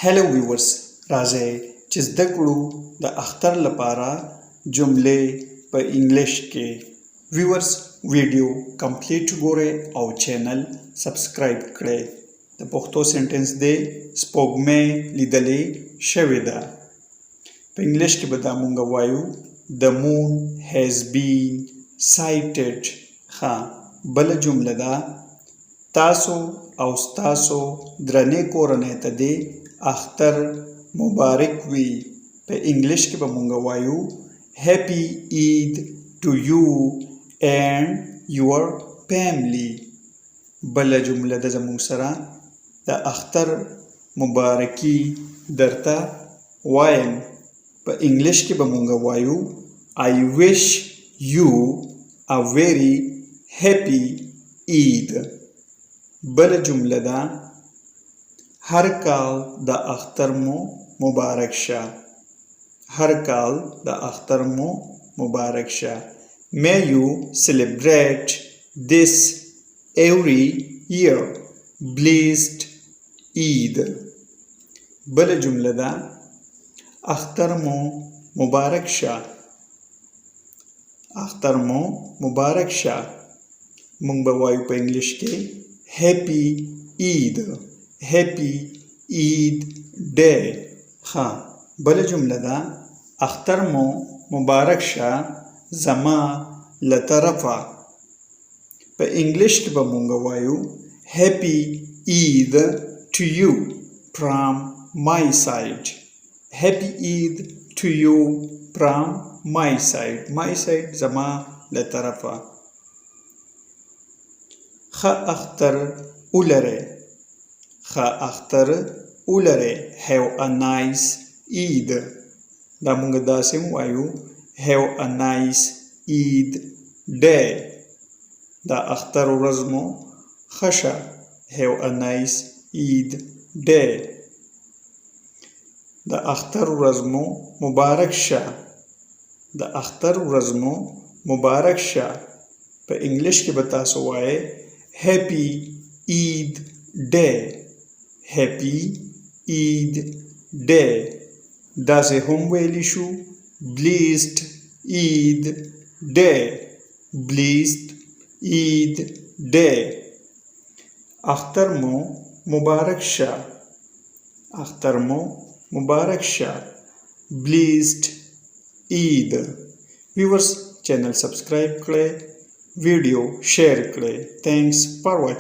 هلو ویورز راځئ چې زده کړو د اختر لپاره جملې په انګلیش کې. ویورز ویډیو کمپلیټ ګورئ او چینل سبسکرایب کړئ. د پښتو سنټنس دی سپوږمۍ لیدلې شوې ده. په انګلیش کې به دا مونږ وایو The moon has been sighted. ښه بله جمله ده تاسو او ستاسو درنې کورنۍ ته دې اختر مبارک وي. په انګلیش کې به مونږ وایو Happy Eid to you and your family. بله جمله ده زموږ سره د اختر مبارکي درته وایم. په انګلیش کې به مونږ وایو I wish you a very happy Eid. بله جمله ده هر کال د اختر مو مبارک شه. هر کال د اختر مو مبارک شه. May you celebrate this every year. Blessed Eid. بله جمله ده اختر مو مبارک شه. اختر مو مبارک شه. مونږ به وایو په انګلیش کې Happy Eid. Happy Eid Day. ښه بله جمله ده اختر مو مبارک شه زما له طرفه. په انګلیش کې به مونږ وایو Happy Eid to you from my side. Happy Eid to you from my side. My side زما له طرفه. ښه اختر ولرئ. ښه اختر ولرئ. Have a nice Eid. دا مونږ داسې وایو Have a nice Eid day. دا اختر ورځ مو ښه شه. Have a nice Eid day. د اختر ورځ مو مبارک شه. د اختر ورځ مو مبارک شه. په انګلیش کې به تاسو وایئ Happy Eid Day. Happy Eid Day. داسې هم ویلی شو Blessed Eid Day. Blessed Eid Day. اختر مو مبارک شه. اختر مو مبارک شه. Blessed Eid. ویورز چینل سبسکرایب کړئ. ویډیو شیر کړئ. Thanks for watching.